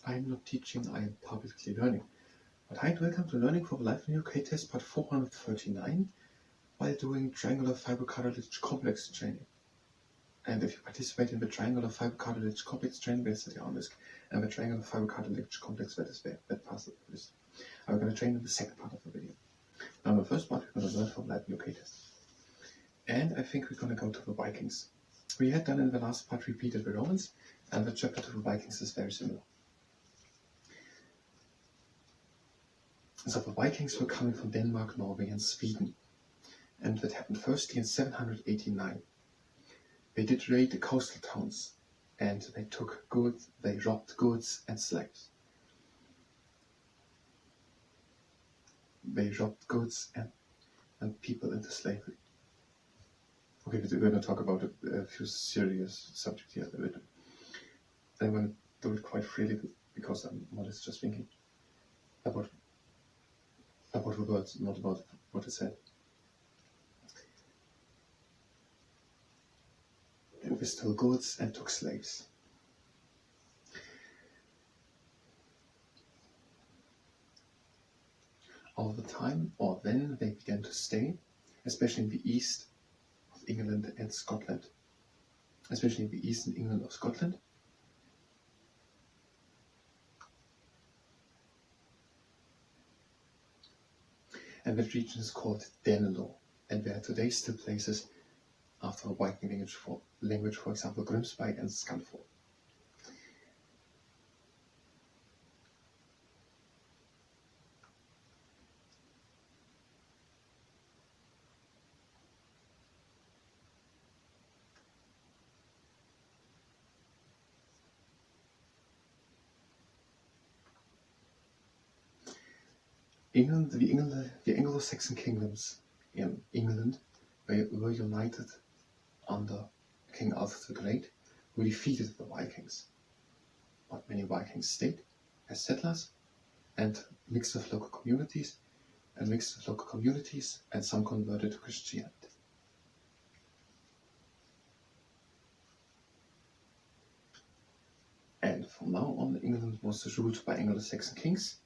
I'm not teaching, I am publicly learning. But hi and welcome to Learning for the Life in UK test part 439 while doing triangular fiber cartilage complex training. And if you participate in the triangular fiber cartilage complex training, that's the arm risk, and the triangular fiber cartilage complex that is that part of the list. I'm going to train in the second part of the video. Now in the first part we're going to learn for the Life in UK test. And I think we're going to go to the Vikings. We had done in the last part repeated the Romans, and the chapter to the Vikings is very similar. So the Vikings were coming from Denmark, Norway and Sweden, and that happened firstly in 789. They did raid the coastal towns, and they took goods, they robbed goods and slaves. They robbed goods and people into slavery. Okay, we're going to talk about a few serious subjects here. I'm going to do it quite freely because I'm more or less just thinking about the words, not about what it said. We stole goods and took slaves. All the time, or then, they began to stay, especially in the east of England and Scotland. Especially in the eastern England of Scotland. And that region is called Danelaw, and there are today still places after a Viking language, for example, Grimsby and Scunthorpe. The Anglo-Saxon kingdoms in England were united under King Alfred the Great, who defeated the Vikings. But many Vikings stayed as settlers and mixed with local communities, and some converted to Christianity. And from now on, England was ruled by Anglo-Saxon kings.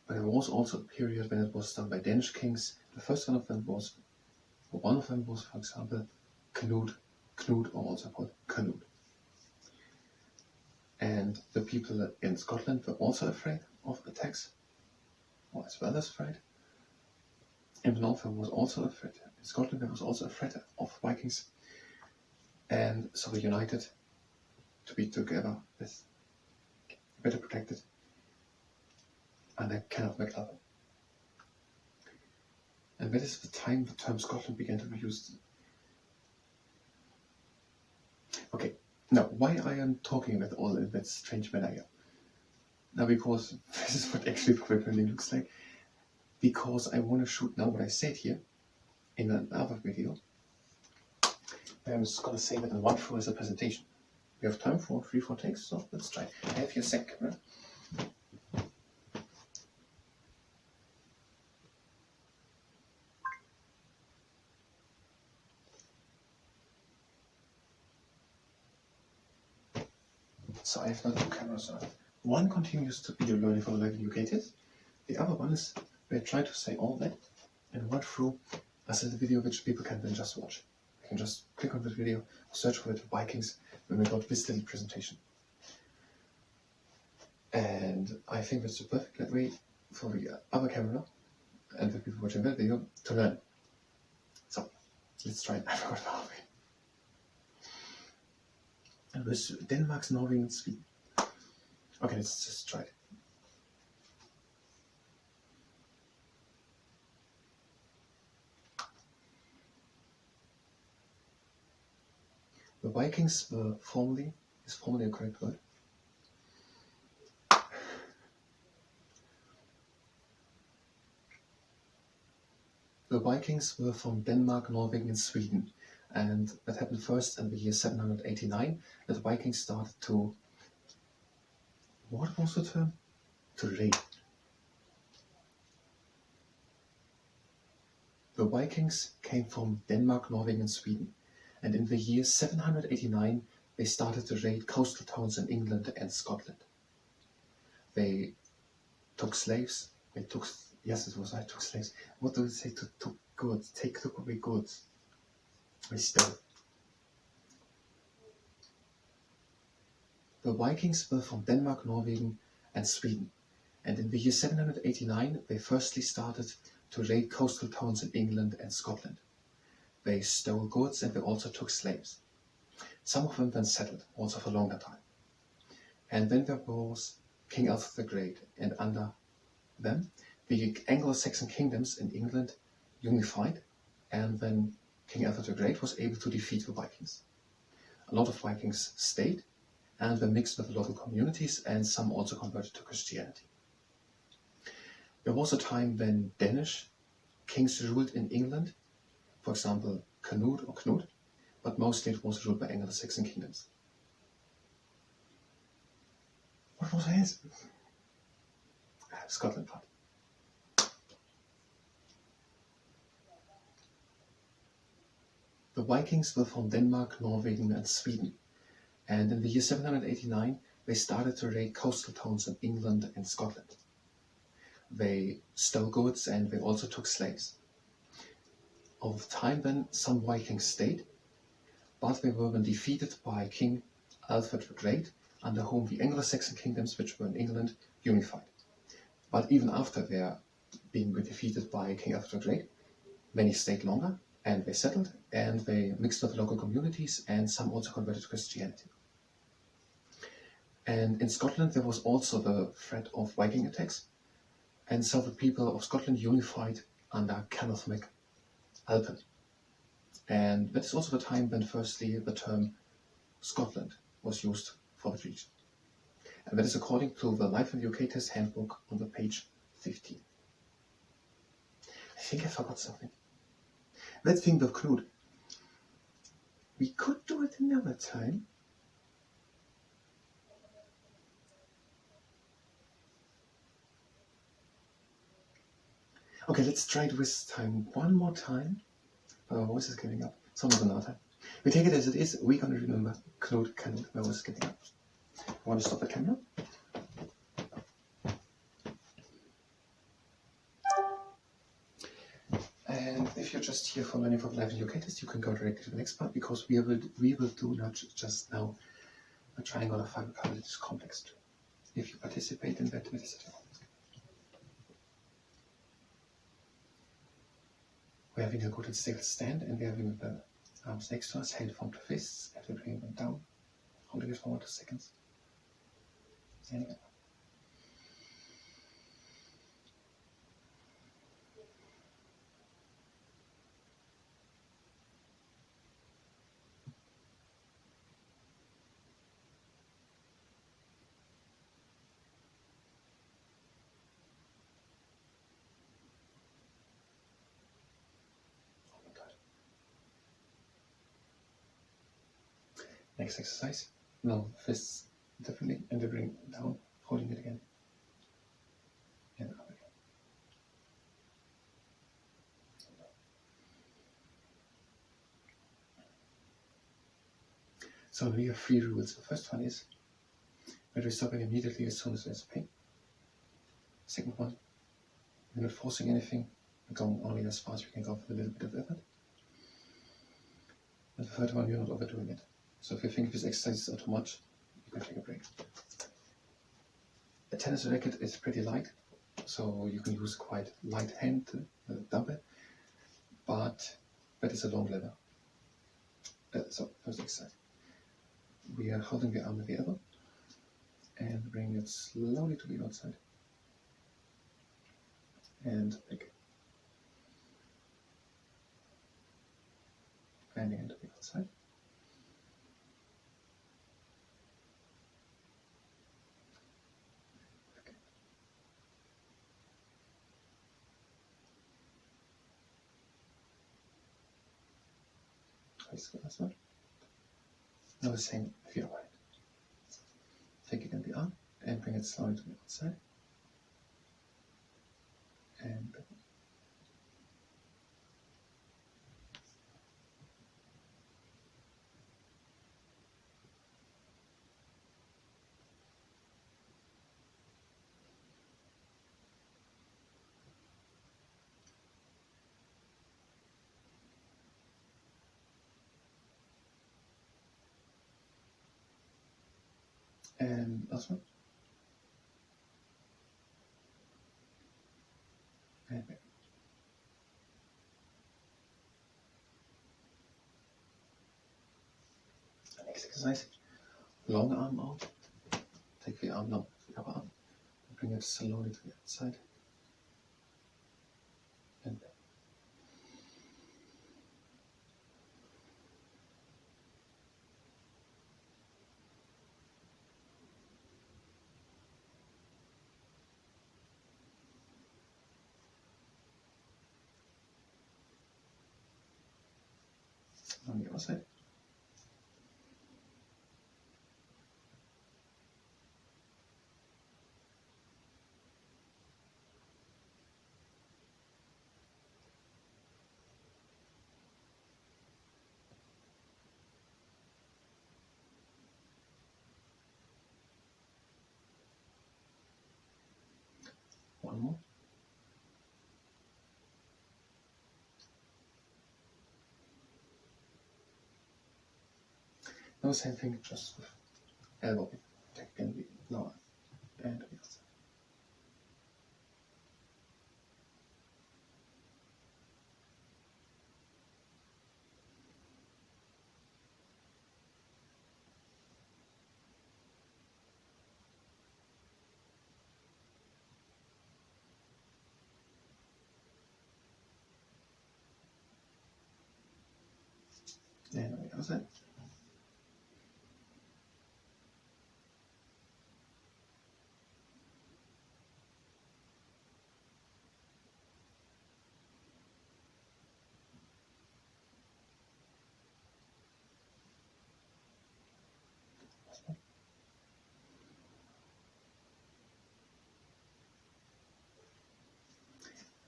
But there was also a period when it was done by Danish kings. The first one of them was, for example, Knut, or also called Canute. And the people in Scotland were also afraid of attacks, or as well as afraid. In the north, was also afraid. In Scotland, there was also afraid of Vikings. And so they united to be together with better protected. And they cannot make love. And that is the time the term Scotland began to be used. Okay, now why I am talking about all in that strange manner here? Now because this is what actually programming looks like. Because I want to shoot now what I said here in another video. I'm just going to save it in one through as a presentation. We have time for 3-4 takes, so let's try. I have here a second camera. So I have now two cameras on. One continues to be the Learning for the Life in UK test. The other one is where I try to say all that and run through as a video which people can then just watch. You can just click on the video, search for it, Vikings, when we got this little presentation. And I think that's the perfect way for the other camera and the people watching that video to learn. So let's try it. I forgot how we. And with Denmark, Norway and Sweden. Okay, let's just try it. The Vikings were formerly a correct word. The Vikings were from Denmark, Norway and Sweden. And that happened first in the year 789, that the Vikings started to, what was the term? To raid. The Vikings came from Denmark, Norway and Sweden, and in the year 789 they started to raid coastal towns in England and Scotland. They took slaves. Yes, it was I took slaves. What do we say to took goods? Took away goods. They stole. The Vikings were from Denmark, Norway, and Sweden, and in the year 789 they firstly started to raid coastal towns in England and Scotland. They stole goods and they also took slaves. Some of them then settled, also for a longer time. And then there was King Alfred the Great, and under them the Anglo-Saxon kingdoms in England unified, and then King Alfred the Great was able to defeat the Vikings. A lot of Vikings stayed, and were mixed with the local communities, and some also converted to Christianity. There was a time when Danish kings ruled in England, for example Canute or Knut, but mostly it was ruled by Anglo-Saxon kingdoms. What was his? Scotland part. The Vikings were from Denmark, Norway, and Sweden, and in the year 789 they started to raid coastal towns in England and Scotland. They stole goods and they also took slaves. Over time then some Vikings stayed, but they were then defeated by King Alfred the Great, under whom the Anglo-Saxon kingdoms, which were in England, unified. But even after their being defeated by King Alfred the Great, many stayed longer, and they settled, and they mixed with local communities, and some also converted to Christianity. And in Scotland there was also the threat of Viking attacks, and so the people of Scotland unified under Kenneth MacAlpin. And that is also the time when firstly the term Scotland was used for the region. And that is according to the Life in the UK Test Handbook on the page 15. I think I forgot something. That thing with Knut. We could do it another time. Okay, let's try it this time one more time. My voice is getting up. So not another time. We take it as it is. We're going to remember Knut Canute. My voice is getting up. I want to stop the camera. And if you're just here for learning from Life in UK Test, you can go directly to the next part, because we will do not just now a triangular fiber cartilage complex. If you participate in that, it is at your own risk. We're having a good and stable stand, and we're having the arms next to us, held formed to fists, and we're bringing them down, holding it for 1 to 2 seconds. Standing up. Next exercise. No, fists definitely, and we bring down, holding it again. And up again. So we have 3 rules. The first one is that we're stopping immediately as soon as there's pain. Second one, we're not forcing anything, we're going only as far as we can go with a little bit of effort. And the third one, we're not overdoing it. So if you think this exercise is too much, you can take a break. A tennis racket is pretty light, so you can use quite light hand dumbbell, but that is a long lever. So first exercise. We are holding the arm with the elbow and bring it slowly to the outside and back. Bending into the outside. As well. Now the same with your right. Take it in the arm and bring it slowly to the outside. And back. And last one. And back. Next exercise. Long arm out. Take the arm down to the upper arm. And bring it slowly to the outside. And back. On the other side. One more. Now same thing, just with elbow. Take again the lower and the other side. And on the other side.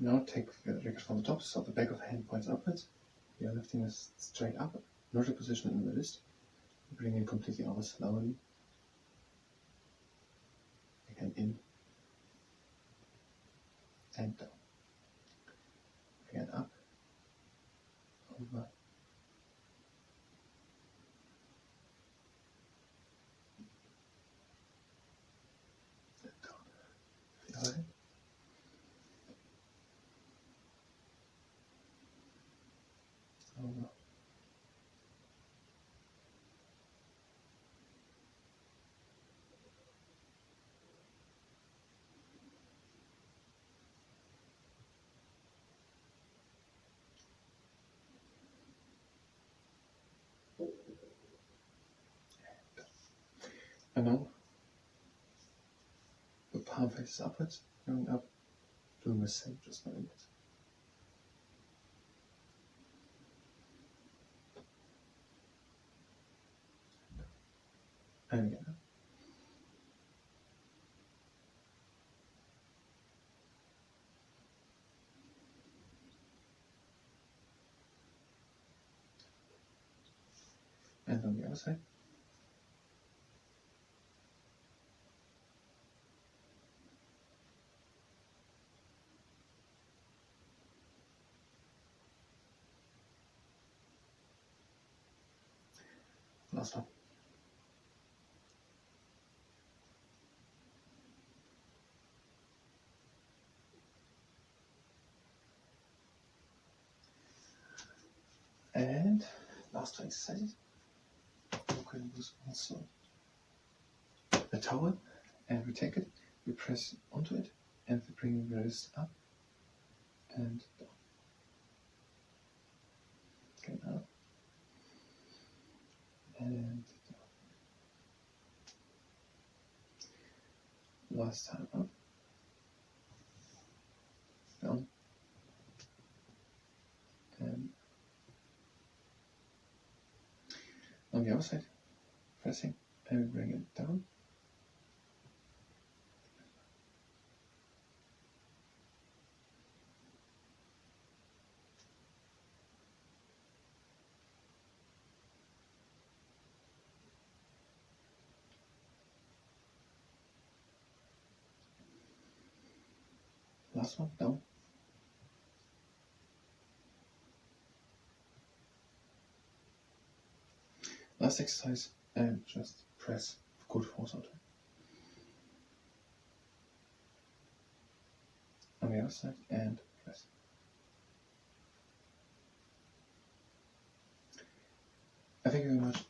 Now take the REG from the top, so the back of the hand points upwards. You are lifting this straight up, neutral position in the wrist. Bring it completely over slowly. Again in and down. Again up, over, and down. Feel it. Over. And now the palm faces upwards, going up, doing the same, just not in it. And again up. And on the other side. Last one. And last two exercises. You can use also the towel, and we take it, we press onto it, and we bring the wrist up and down. Again up and down. Last time up, down, and on the other side, pressing, and we bring it down. Last one, down. Last exercise, and just press with good force onto it. on the other side and press. Thank you very much.